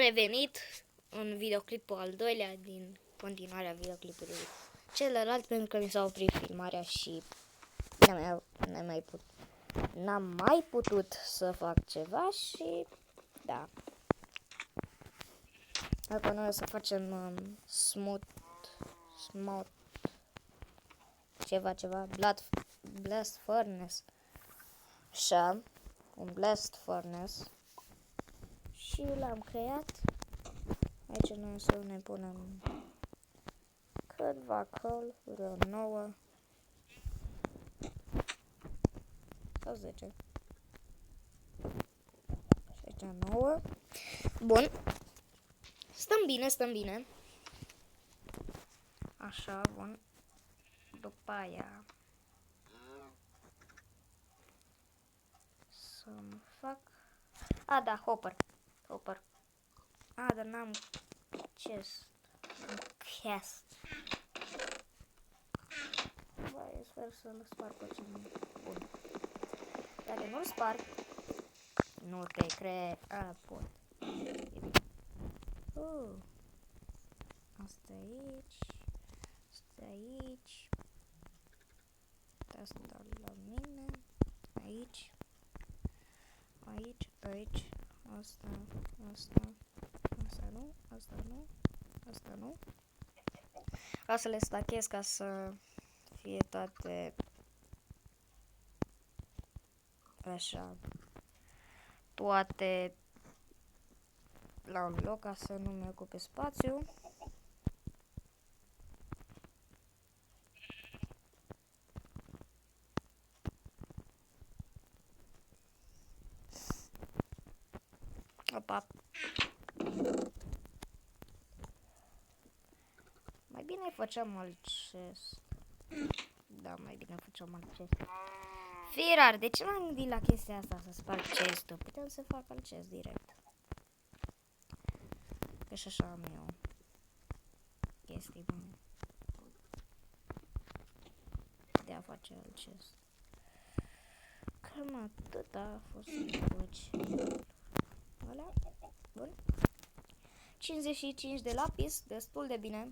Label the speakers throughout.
Speaker 1: revenit în videoclipul al doilea din continuarea videoclipului celălalt, pentru că mi s-a oprit filmarea și n-am mai putut să fac ceva și da. Acum noi o să facem smooth ceva blast furnace. Așa, un blast furnace. Și l-am creat. Aici noi o să ne punem câtva coal, vreo 9 sau 10. Și aici 9. Bun. Stăm bine. Așa, bun. După aia să-mi fac... A, da, hopper. A, dar n-am chest. Băi, sper să-l sparg pe cel bun. Dacă nu-l sparg, nu te crea, pot. Asta aici. Asta la mine. Aici. Asta nu. Vreau să le stachez ca să fie toate așa, toate la un loc, ca să nu mi ocupe spațiu. Opa. Mai bine facem alt chest. Da, mai bine facem alt chest. Firar, de ce m-am gândit la chestia asta, să sparg chest-ul? Putem să fac alt chest direct. Că și așa am eu chestii bune de a face alt chest. Cam atât a fost aici. Voilà. Bun. 55 de lapis, destul de bine.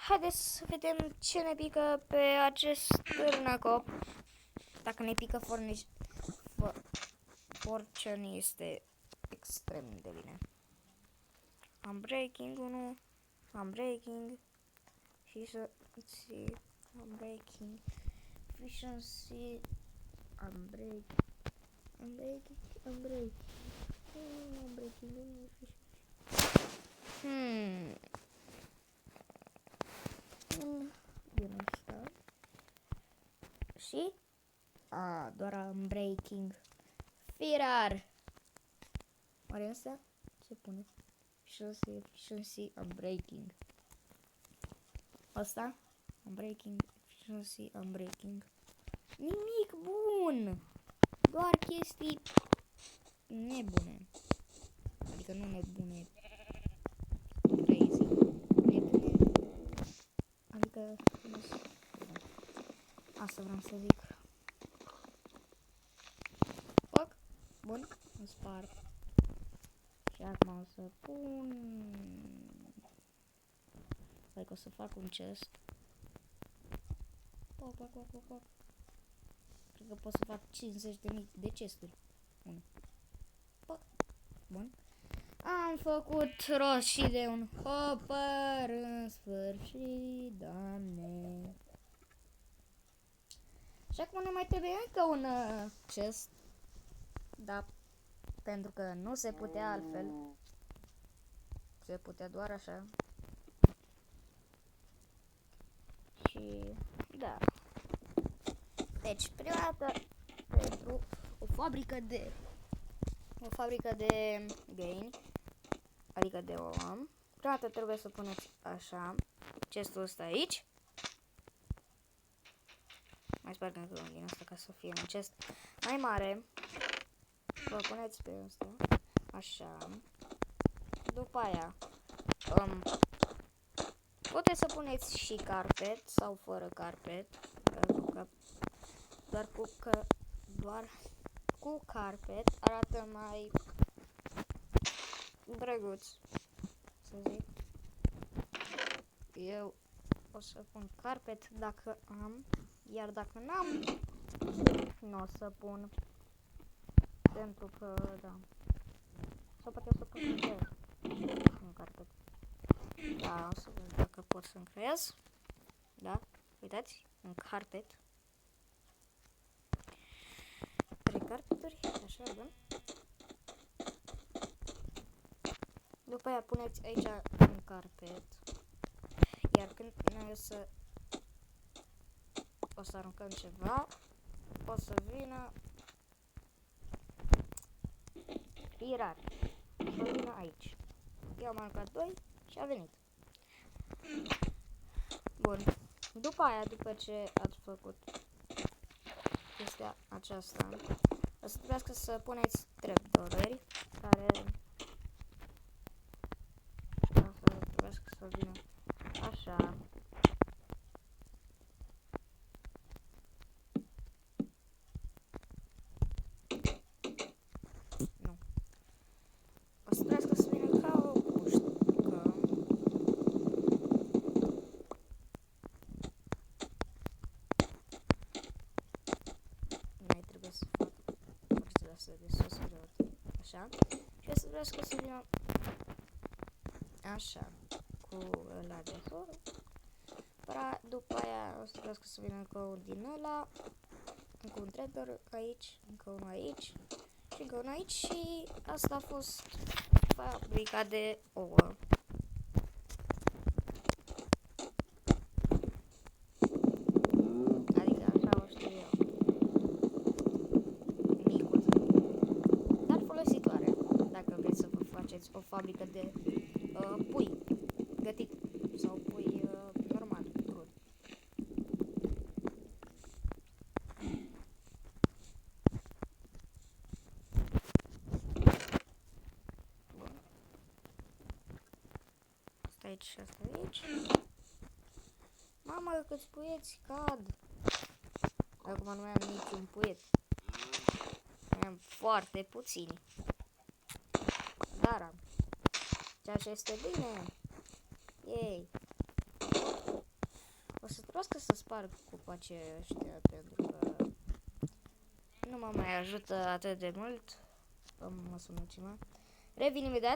Speaker 1: Haideți să vedem ce ne pică pe acest târnăcop. Dacă ne pică fortune este extrem de bine. Am breaking 1. Am breaking. Efficiency. Am breaking. Efficiency. Am breaking. Bine asta. Și? Doar am breaking. Firar. Oare asta? Ce pune? Efficiency, am breaking. Asta? Am breaking. Efficiency, am breaking. Nimic bun! Doar chestii nebune. Adică nu nebune. Crazy. Nebune. Adică... Asta vreau să zic. Foc. Bun. Îmi sparg. Și acum o să pun... Hai că o să fac un chest. Poc. Cred că pot să fac 50.000 de chesturi. Bun. Am făcut rost și de un hopper în sfârșit, Doamne. Și acum ne mai trebuie încă un chest. Da, pentru că nu se putea altfel. Se putea doar așa. Și da. Deci, prima dată pentru o fabrică de gain, adică de om. Prima dată trebuie să puneți așa chestul ăsta aici. Mai sparg încă unul din asta ca să fie un chest mai mare. Vă puneți pe ăsta. Așa. După aia puteți să puneți și carpet sau fără carpet. Doar cu cu carpet arată mai drăguț, să zic. Eu o să pun carpet dacă am, iar dacă n-am, nu o să pun. Pentru că, da. Sau poate o să pun un carpet. Da, o să văd dacă pot să-mi creez. Da, uitați, un carpet. 3 carpeturi, așa, bun. După aia puneți aici un carpet. Iar când noi o să aruncăm ceva, o să vină Firar. O să vină aici. Eu am aruncat 2 și a venit. Bun. După aia, după ce ați făcut chestia aceasta, o să trebuiască să puneți trapdoor-uri care o să trebuiască să vină așa. Nu. O să trebuiască să vină ca o pușcă. Mai trebuie să fac părțile astea de sus greu. Așa. Și o să trebuiască să vină așa. Cu ăla de acolo. După aia o să trebuiască să vină încă unul din ăla. Încă un trapdoor aici, încă unul aici și încă unul aici și asta a fost fabrica de ouă. Adică așa o știu eu. Micuță. Dar folositoare. Dacă vreți să vă faceți o fabrică de pui gătit sau pui normal, crud. Asta aici și asta aici. Mamă, câți puieți cad! Acum nu mai am niciun puiet. Mai am foarte puțini. Dar am. Ceea ce este bine. Yay! O să trebuiască să sparg copacii ăștia pentru că nu mă mai ajută atât de mult. Mă sună cineva. Revin imediat.